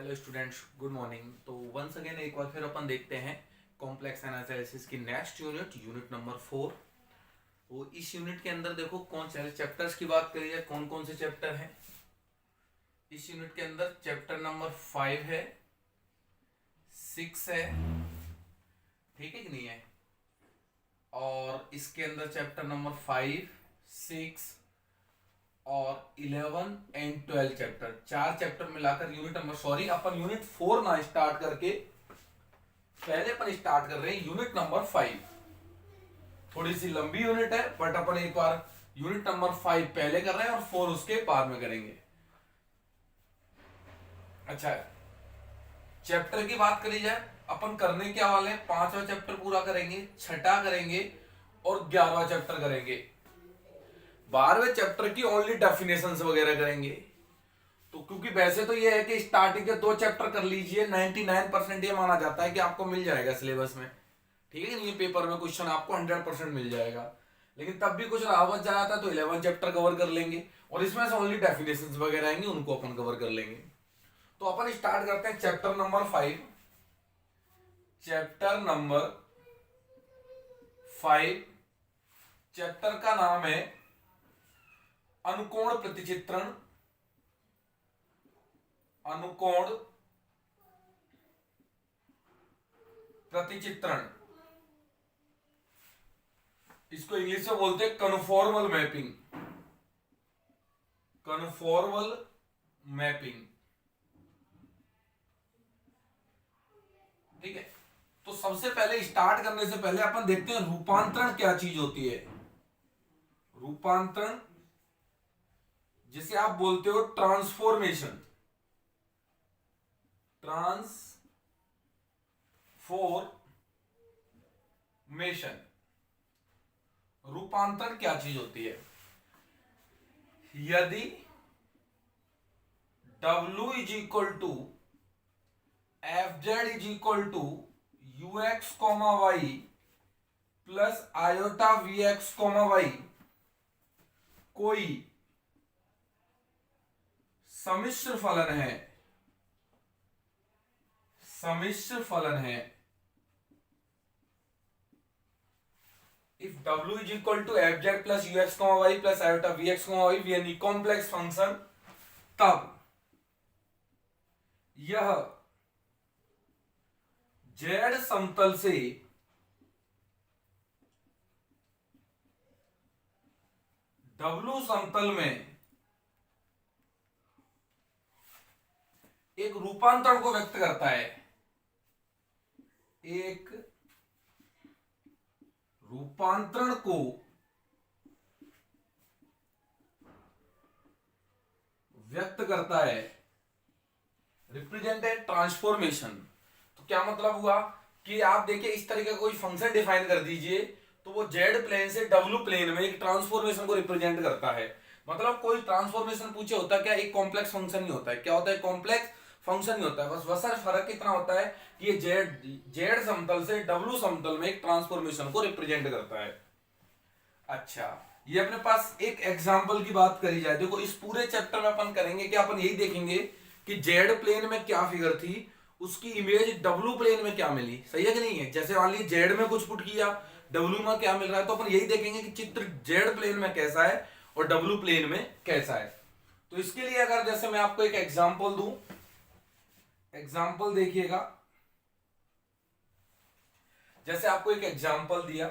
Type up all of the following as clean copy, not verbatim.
Hello students, good morning. तो once again एक बार फिर अपन देखते हैं कॉम्प्लेक्स एनालिसिस की नेक्स्ट यूनिट नंबर 4। तो इस यूनिट के अंदर देखो कौन से चैप्टर्स की बात करी जाए, कौन कौन से चैप्टर हैं। इस यूनिट के अंदर चैप्टर नंबर 5 है, 6 है, ठीक है कि नहीं है। और इसके अंदर चैप्टर नंबर 5, 6 और 11 एंड 12 चैप्टर, 4 चैप्टर मिलाकर अपन यूनिट 4 ना स्टार्ट करके पहले अपन स्टार्ट कर रहे हैं यूनिट नंबर 5। थोड़ी सी लंबी यूनिट है बट अपन एक बार यूनिट नंबर 5 पहले कर रहे हैं और 4 उसके बाद में करेंगे। अच्छा, चैप्टर की बात करी जाए, अपन करने क्या वाले हैं, 5वां चैप्टर पूरा करेंगे, 6ठा करेंगे और 11वां चैप्टर करेंगे। 12वें चैप्टर की ओनली डेफिनेशंस वगैरह करेंगे। तो क्योंकि वैसे तो ये है कि स्टार्टिंग के 2 चैप्टर कर लीजिए, 99% ये माना जाता है कि आपको मिल जाएगा सिलेबस में, ठीक है नहीं, पेपर में क्वेश्चन आपको 100% मिल जाएगा। लेकिन तब भी कुछ रावत जाता है तो 11 चैप्टर कवर कर लेंगे और इसमें से ओनली डेफिनेशंस वगैरह आएंगे, उनको अपन कवर कर लेंगे। तो अपन स्टार्ट करते हैं chapter number 5। Chapter number 5 chapter का नाम है अनुकोण प्रतिचित्रण। अनुकोण प्रतिचित्रण, इसको इंग्लिश में बोलते हैं कन्फॉर्मल मैपिंग। कन्फॉर्मल मैपिंग, ठीक है। तो सबसे पहले स्टार्ट करने से पहले अपन देखते हैं रूपांतरण क्या चीज होती है। रूपांतरण जिसे आप बोलते हो ट्रांसफॉर्मेशन। ट्रांसफॉर्मेशन, रूपांतरण क्या चीज होती है। यदि W is equal to F Z is equal to U X comma Y plus iota V X comma Y कोई सम्मिश्र फलन है, सम्मिश्र फलन है। If W is equal to fz plus ux, y plus iota vx, y be any complex function, तब यह z समतल से W समतल में एक रूपांतरण को व्यक्त करता है। एक रूपांतरण को व्यक्त करता है, रिप्रेजेंट है ट्रांसफॉर्मेशन। तो क्या मतलब हुआ कि आप देखिए इस तरीके का कोई फंक्शन डिफाइन कर दीजिए तो वो जेड प्लेन से डब्ल्यू प्लेन में एक ट्रांसफॉर्मेशन को रिप्रेजेंट करता है। मतलब कोई ट्रांसफॉर्मेशन पूछे होता है क्या, एक कॉम्प्लेक्स फंक्शन ही होता है। क्या होता है, कॉम्प्लेक्स फंक्शन ही होता है। बस वैसा फर्क कितना होता है कि ये जेड समतल से डब्ल्यू समतल में एक ट्रांसफॉर्मेशन को रिप्रेजेंट करता है। अच्छा, ये अपने पास एक एग्जांपल की बात करी जाए, देखो इस पूरे चैप्टर में अपन करेंगे कि अपन यही देखेंगे कि जेड प्लेन में क्या फिगर थी, उसकी इमेज डब्ल्यू प्लेन में क्या मिली, सही है कि नहीं है। जैसे मान लीजिए जेड में कुछ पुट किया, डब्ल्यू में क्या मिल रहा है, तो अपन यही देखेंगे कि चित्र जेड प्लेन में कैसा है और डब्ल्यू प्लेन में कैसा है। तो इसके लिए अगर जैसे मैं आपको एक एग्जाम्पल दूं, एग्जाम्पल देखिएगा। जैसे आपको एक एग्जाम्पल दिया,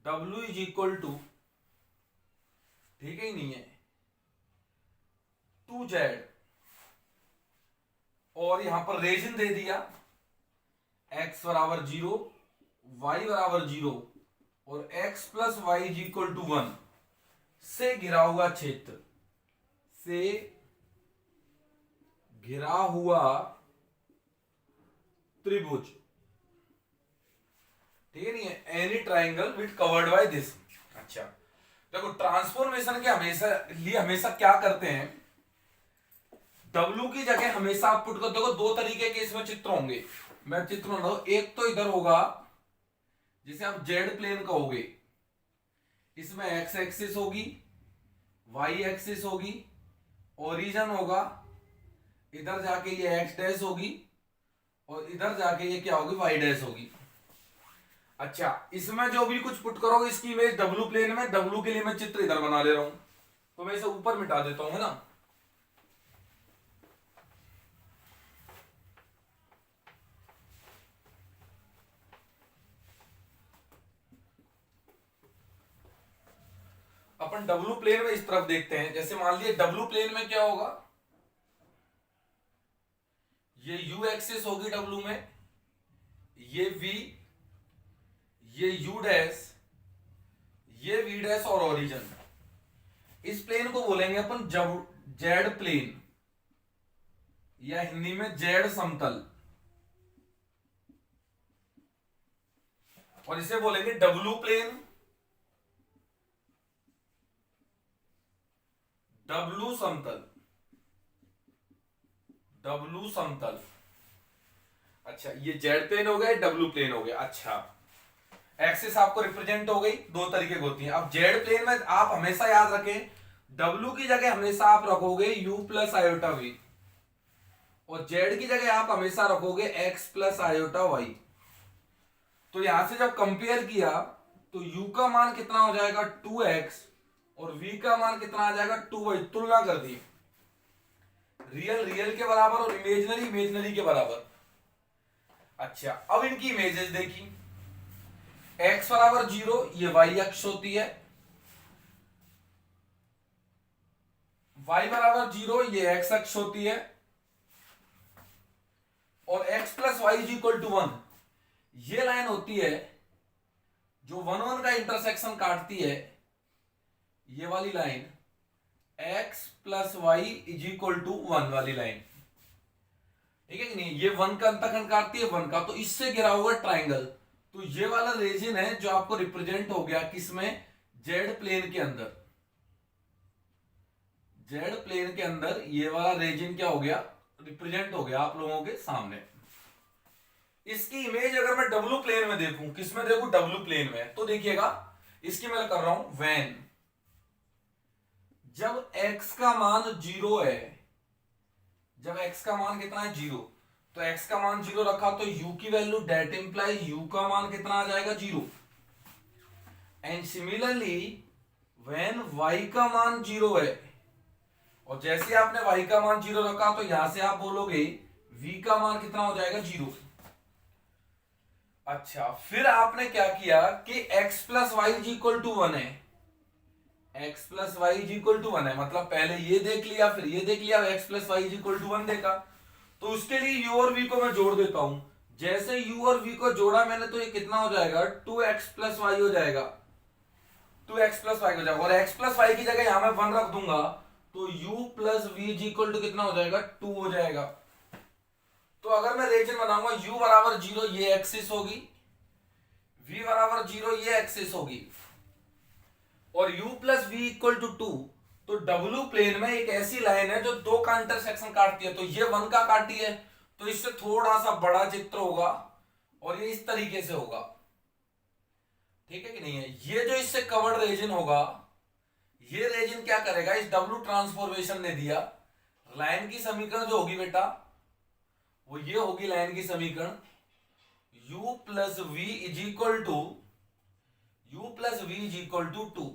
W इज इक्वल टू, ठीक है ही नहीं है, 2z और यहां पर रीजन दे दिया x बराबर 0, y बराबर 0 और x plus Y is equal to 1 से घिरा हुआ क्षेत्र, से घिरा हुआ त्रिभुज, ठीक है नहीं है, any triangle with covered by this. अच्छा, देखो ट्रांसफॉर्मेशन के हमेशा क्या करते हैं, W की जगह हमेशा आप पुट कर, देखो 2 तरीके के इसमें चित्र होंगे। मैं चित्र बना रहा हूं, एक तो इधर होगा जिसे आप जेड प्लेन कहोगे, इसमें एक्स एक्सिस होगी, वाई एक्सिस होगी, ओरिजिन होगा, इधर जाके ये x डैश होगी और इधर जाके ये क्या होगी, y डैश होगी। अच्छा, इसमें जो भी कुछ पुट करोगे इसकी इमेज w प्लेन में, w के लिए मैं चित्र इधर बना ले रहा हूं, तो मैं इसे ऊपर मिटा देता हूं, है ना। अपन डब्लू प्लेन में इस तरफ देखते हैं। जैसे मान लिया डब्लू प्लेन में क्या होगा, ये u एक्सिस होगी डब्लू में, ये v, ये u डैश, ये v डैश और ओरिजिन। इस प्लेन को बोलेंगे अपन जेड प्लेन, या हिंदी में जेड समतल, और इसे बोलेंगे डब्लू प्लेन, डब्लू समतल, डब्लू समतल। अच्छा, ये जेड प्लेन हो गया, डब्लू प्लेन हो गया। अच्छा, एक्सिस आपको रिप्रेजेंट हो गई, दो तरीके की होती है। अब जेड प्लेन में आप हमेशा याद रखें, डब्लू की जगह हमेशा आप रखोगे u प्लस आयोटा v, और जेड की जगह आप हमेशा रखोगे x प्लस आयोटा y। तो यहां से जब कंपेयर किया तो u का मान कितना हो जाएगा 2x, और v का मान कितना आ जाएगा 2y। तुलना कर दी, रियल रियल के बराबर और इमेजनरी इमेजनरी के बराबर। अच्छा, अब इनकी इमेजेस देखी, x बराबर 0 ये y अक्ष होती है, y बराबर 0 ये x अक्ष होती है, और x plus Y is equal to 1 ये लाइन होती है जो 1 1 का इंटरसेक्शन काटती है, ये वाली line x plus Y is equal to 1 वाली लाइन, ठीक है कि नहीं। ये 1 का अंतखंड काटती है 1 का, तो इससे घिरा हुआ ट्राइंगल। तो ये वाला रीजन है जो आपको रिप्रेजेंट हो गया किसमें, जेड प्लेन के अंदर। जेड प्लेन के अंदर ये वाला रीजन क्या हो गया, रिप्रेजेंट हो गया आप लोगों के सामने। इसकी इमेज अगर मैं डब्लू प्लेन में देखूं, किसमें देखूं, डब्लू प्लेन में, तो देखिएगा इसकी मैं कर रहा हूं व्हेन जब x का मान 0 है, जब x का मान कितना है 0, तो x का मान 0 रखा तो u की वैल्यू डेट इंप्लाई u का मान कितना आ जाएगा 0। एंड सिमिलरली व्हेन y का मान 0 है, और जैसे आपने y का मान 0 रखा तो यहां से आप बोलोगे v का मान कितना हो जाएगा 0। अच्छा, फिर आपने क्या किया कि x plus Y is equal to 1 है, x plus Y is equal to 1 है, मतलब पहले ये देख लिया फिर ये देख लिया, x plus Y is equal to 1 देखा, तो उसके लिए u और v को मैं जोड़ देता हूं। जैसे u और v को जोड़ा मैंने तो ये कितना हो जाएगा 2x प्लस वाई हो जाएगा, 2x प्लस वाई हो जाएगा, और x प्लस वाई की जगह यहां मैं 1 रख दूंगा तो u plus v is equal to कितना हो जाएगा 2 हो जाएगा। तो अगर मैं रीजन बनाऊंगा u बराबर 0 ये एक्सिस होगी, v बराबर 0 ये एक्सिस होगी, और u plus V equal to 2, तो w प्लेन में एक ऐसी लाइन है जो 2 का इंटरसेक्शन काटती है, तो ये 1 का काटी है तो इससे थोड़ा सा बड़ा चित्र होगा और ये इस तरीके से होगा, ठीक है कि नहीं है। ये जो इससे कवर्ड रीजन होगा, ये रीजन क्या करेगा, इस w ट्रांसफॉर्मेशन ने दिया लाइन की समीकरण जो होगी बेटा वो ये होगी लाइन की समीकरण u plus V is equal to u plus V is equal to 2।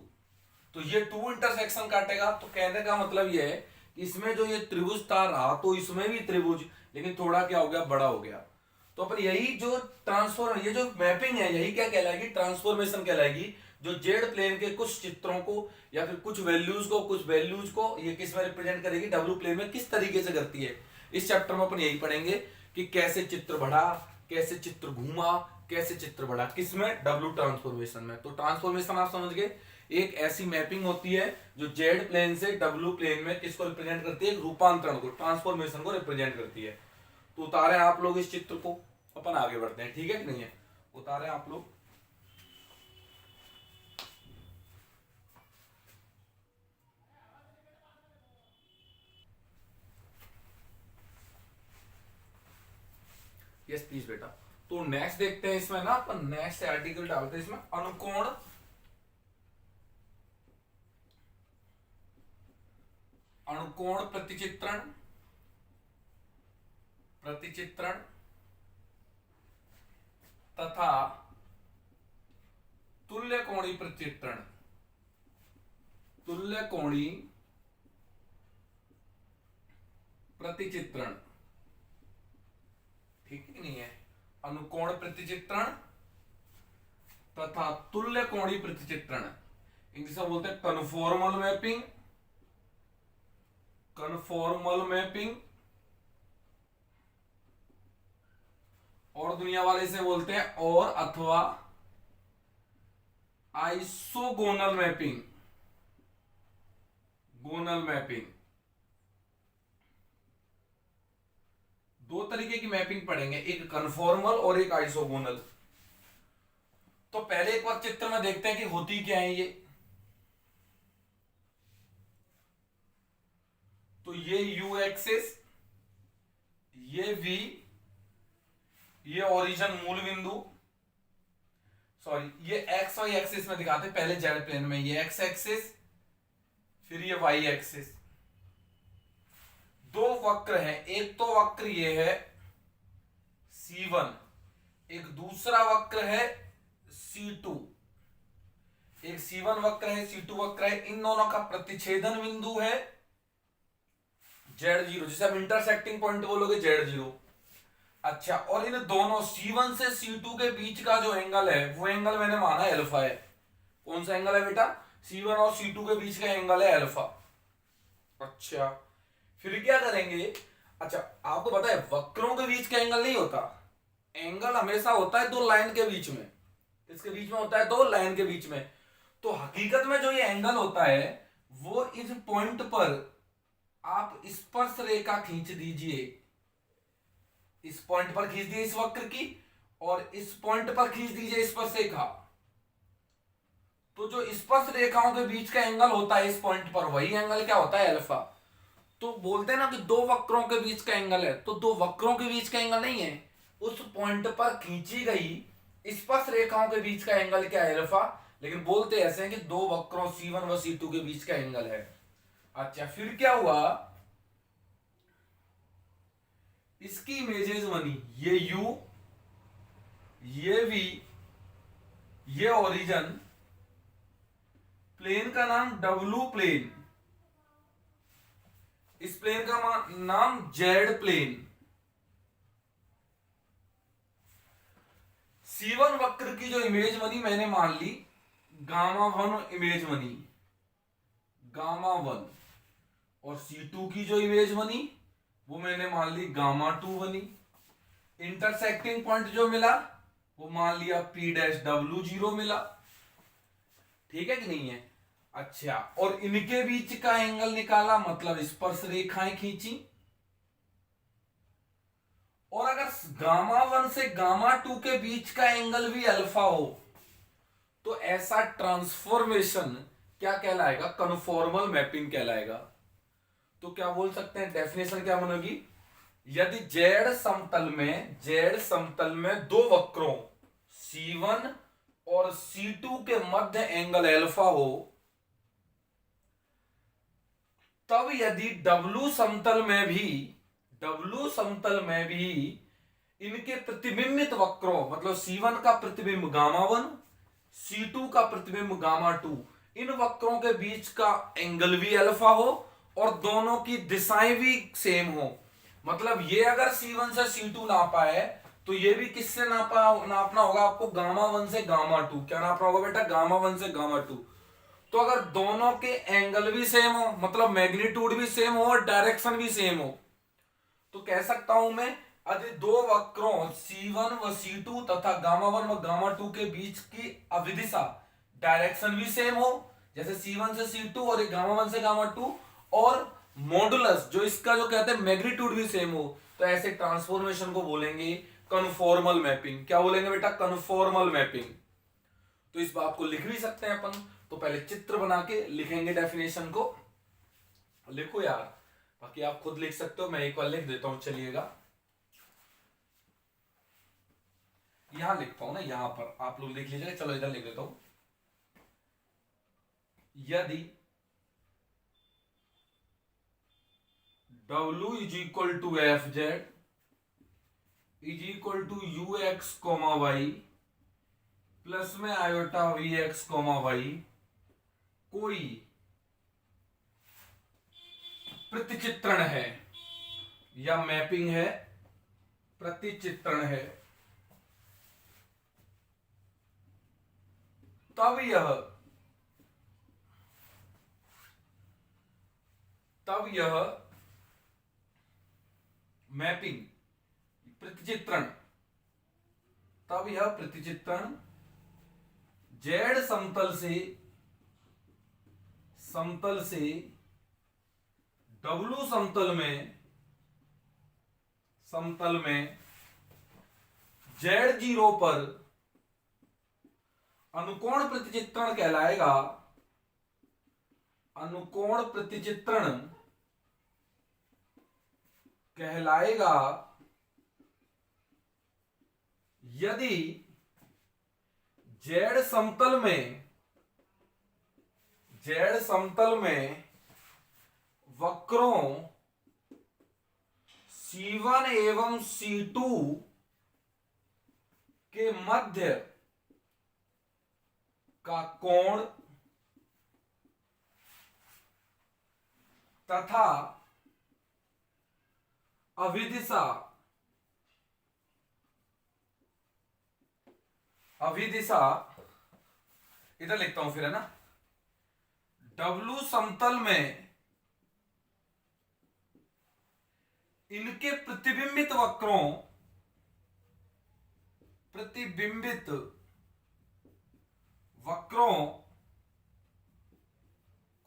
तो ये 2 इंटरसेक्शन काटेगा, तो कहने का मतलब ये है कि इसमें जो ये त्रिभुज था रहा तो इसमें भी त्रिभुज, लेकिन थोड़ा क्या हो गया बड़ा हो गया। तो अपन यही जो ट्रांसफॉर्म, ये जो मैपिंग है यही क्या कहलाएगी, ट्रांसफॉर्मेशन कहलाएगी, जो जेड प्लेन के कुछ चित्रों को या फिर कुछ वैल्यूज को ये किस में रिप्रेजेंट करेगी, डब्ल्यू प्लेन में किस तरीके से करती है। इस चैप्टर में अपन यही पढ़ेंगे कि कैसे चित्र बढ़ा, कैसे चित्र घूमा, कैसे चित्र बढ़ा, किसमें, डब्ल्यू ट्रांसफॉर्मेशन में। तो ट्रांसफॉर्मेशन आप समझ गए, एक ऐसी मैपिंग होती है जो जेड प्लेन से डब्ल्यू प्लेन में किसको रिप्रेजेंट करती है, रूपांतरण को, ट्रांसफॉर्मेशन को रिप्रेजेंट करती है। तो उतारे आप लोग इस चित्र को, अपन आगे बढ़ते हैं, ठीक है कि नहीं है, उतारे आप लोग। यस प्लीज बेटा। तो नेक्स्ट देखते हैं इसमें ना, अपन नेक्स्ट आर्टिकल डालते हैं इसमें, अनुकोण अनुकोण प्रतिचित्रण प्रतिचित्रण तथा तुल्य कोणीय प्रतिचित्रण, तुल्य कोणीय प्रतिचित्रण, ठीक है कि नहीं है, अनुकोण प्रतिचित्रण तथा तुल्य कोणीय प्रतिचित्रण, इंग्लिश में बोलते हैं कन्फॉर्मल मैपिंग, कन्फॉर्मल मैपिंग, और दुनिया वाले इसे बोलते हैं और अथवा आइसोगोनल मैपिंग, गोनल मैपिंग। दो तरीके की मैपिंग पढ़ेंगे, एक कन्फॉर्मल और एक आइसोगोनल। तो पहले एक बार चित्र में देखते हैं कि होती क्या है ये। तो ये यू एक्सिस, ये वी, ये ओरिजिन मूल बिंदु, सॉरी ये एक्स वाई एक्सिस में दिखाते हैं, पहले जेड प्लेन में ये एक्स एक्सिस, फिर ये वाई एक्सिस। दो वक्र हैं, एक तो वक्र ये है C1, एक दूसरा वक्र है C2, एक C1 वक्र है, C2 वक्र है, इन दोनों का प्रतिच्छेदन बिंदु है Z0, जिसे आप इंटरसेक्टिंग पॉइंट बोलोगे Z0। अच्छा, और इन दोनों C1 से C2 के बीच का जो एंगल है वो एंगल मैंने माना अल्फा है। कौन सा एंगल है बेटा? C1 और C2 के बीच का एंगल है अल्फा। अच्छा, फिर क्या करेंगे? अच्छा, आपको पता है वक्रों के बीच का एंगल नहीं होता, एंगल हमेशा होता है दो लाइन के बीच में। इसके बीच में होता है दो लाइन के बीच में। तो हकीकत में जो ये एंगल होता है वो इस पॉइंट पर आप स्पर्श रेखा खींच दीजिए, इस पॉइंट पर खींच दीजिए इस वक्र की, और इस पॉइंट पर खींच दीजिए स्पर्श रेखा। तो जो स्पर्श रेखाओं के बीच का एंगल होता है इस पॉइंट पर, वही एंगल क्या होता है? अल्फा। तो बोलते हैं ना कि दो वक्रों के बीच का एंगल है, तो दो वक्रों के बीच का एंगल नहीं है, उस पॉइंट पर खींची गई स्पर्श रेखाओं के बीच का एंगल क्या है? अल्फा। लेकिन बोलते ऐसे हैं कि दो वक्रों C1 व C2 के बीच का एंगल है। अच्छा, फिर क्या हुआ? इसकी इमेजेस बनी, ये U, ये V, ये ओरिजिन, प्लेन का नाम W प्लेन, इस प्लेन का नाम Z प्लेन। C1 वक्र की जो इमेज बनी मैंने मान ली Γ1 इमेज बनी, Γ1, और C2 की जो इमेज बनी वो मैंने मान ली Γ2 बनी। इंटरसेक्टिंग पॉइंट जो मिला वो मान लिया P'W0 मिला। ठीक है कि नहीं है? अच्छा, और इनके बीच का एंगल निकाला, मतलब स्पर्श रेखाएं खींची। और अगर Γ1 से Γ2 के बीच का एंगल भी अल्फा हो तो ऐसा ट्रांसफॉर्मेशन क्या कहलाएगा? कन्फॉर्मल मैपिंग कहलाएगा। तो क्या बोल सकते हैं, डेफिनेशन क्या बनेगी? यदि जेड समतल में दो वक्रों C1 और C2 के मध्य एंगल अल्फा हो, तब यदि W समतल में भी इनके प्रतिबिंबित वक्रों, मतलब C1 का प्रतिबिंब Γ1, C2 का प्रतिबिंब Γ2, इन वक्रों के बीच का एंगल भी अल्फा हो और दोनों की दिशाएं भी सेम हो। मतलब ये अगर C1 से C2 नापा है तो ये भी किससे नापना होगा आपको? Γ1 से Γ2। क्या नापना होगा बेटा? Γ1 से Γ2। तो अगर दोनों के एंगल भी सेम हो, मतलब मैग्नीट्यूड भी सेम हो और डायरेक्शन भी सेम हो, तो कह सकता हूं मैं यदि दो वक्रों C1 व C2 तथा Γ1 व Γ2 के बीच की अभिदिशा, डायरेक्शन भी सेम हो, जैसे C1 से C2 और Γ1 से Γ2, और मॉडुलस जो इसका जो कहते हैं मैग्नीट्यूड भी सेम हो, तो ऐसे ट्रांसफॉर्मेशन को बोलेंगे कन्फॉर्मल मैपिंग। क्या बोलेंगे बेटा? Conformal mapping. तो इस बात को लिख भी सकते हैं अपन। तो पहले चित्र बना के लिखेंगे डेफिनेशन को। लिखो यार, बाकी आप खुद लिख सकते हो, मैं एक बार लिख देता हूं। चलिएगा, यहां लिखता हूं ना, यहां पर आप लोग लिख लीजिएगा। चलो इधर लिख देता हूं। यदि W is equal to FZ, is equal to U X comma Y plus में iota V X comma Y कोई प्रतिचित्रण है या मैपिंग है, प्रतिचित्रण है, तब यह मैपिंग प्रतिचित्रण, तब यह प्रतिचित्रण जेड समतल से डब्लू समतल में जेड जीरो पर अनुकोण प्रतिचित्रण कहलाएगा। अनुकोण प्रतिचित्रण कहलाएगा यदि जेड समतल में वक्रों C1 एवं C2 के मध्य का कोण तथा अभिदिशा इधर लिखता हूं फिर, है ना, डब्लू समतल में इनके प्रतिबिंबित वक्रों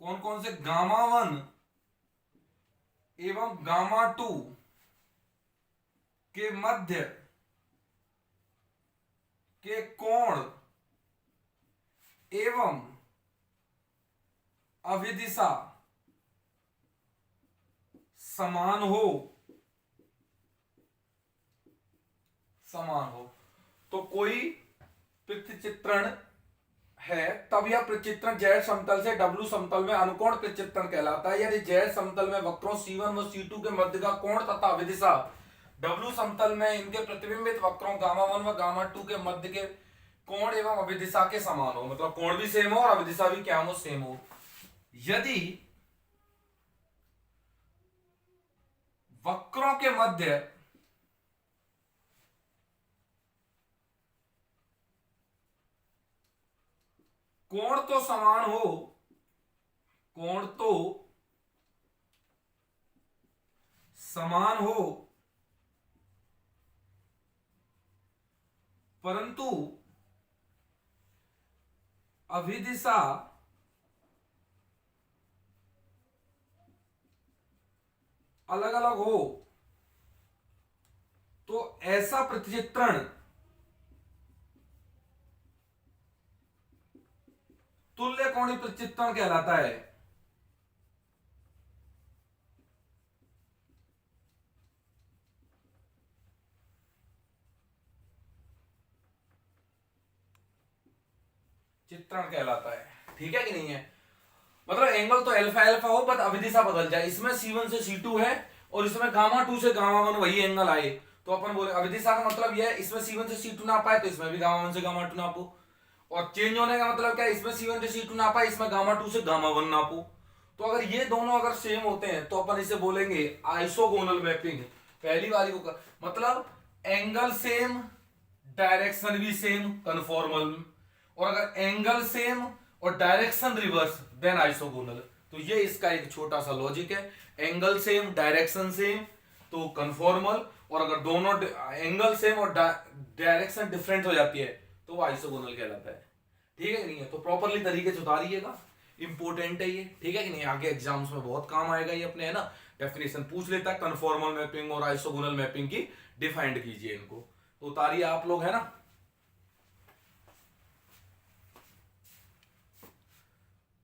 कौन कौन से गामा 1 एवं गामा 2 के मध्य के कोण एवं अभिदिशा समान हो तो कोई प्रतिचित्रण है, तब यह प्रतिचित्रण जेड समतल से डब्लू समतल में अनुकोण प्रतिचित्रण कहलाता है। यदि जेड समतल में वक्रों C1 व C2 के मध्य का कोण तथा अभिदिशा डब्लू समतल में इनके प्रतिबिंबित वक्रों गामा 1 व गामा 2 के मध्य के कोण एवं अभिदिशा के समान हो, मतलब कोण भी सेम हो और अभिदिशा भी क्या हो, सेम हो। यदि वक्रों के मध्य कोण तो समान हो परंतु अभिदिशा अलग अलग हो तो ऐसा प्रतिचित्रण तुल्य कोणीय प्रतिचित्रण कहलाता है। चित्रण कहलाता है, ठीक है कि नहीं है, मतलब एंगल तो अल्फा अल्फा हो बट अभिदिशा बदल जाए। इसमें C1 से C2 है और इसमें गामा 2 से गामा 1 वही एंगल आए तो अपन बोले अभिदिशा का मतलब यह है, इसमें C1 से C2 ना पाए तो इसमें भी गामा 1 से गामा 2 नापो, और चेंज होने का मतलब क्या है, इसमें C1 से C2 ना पाए इसमें गामा 2 से गामा 1 नापो। तो अगर ये दोनों अगर सेम होते हैं तो अपन इसे बोलेंगे आइसोगोनल मैपिंग। पहली वाली को मतलब एंगल सेम डायरेक्शन भी सेम कन्फॉर्मल, और अगर एंगल सेम और डायरेक्शन रिवर्स देन आइसोगोनल। तो ये इसका एक छोटा सा लॉजिक है, एंगल सेम डायरेक्शन सेम तो कन्फॉर्मल, और अगर दोनों एंगल सेम और डायरेक्शन डिफरेंट हो जाती है तो वो आइसोगोनल कहलाता है। ठीक है कि नहीं है, तो प्रॉपरली तरीके से उतारिएगा, इंपॉर्टेंट है ये, ठीक है कि नहीं, आगे एग्जाम्स में बहुत काम आएगा ये अपने, है ना, डेफिनेशन पूछ लेता है कन्फॉर्मल मैपिंग और आइसोगोनल मैपिंग की, डिफाइंड कीजिए इनको, तो उतारिए आप लोग, है ना।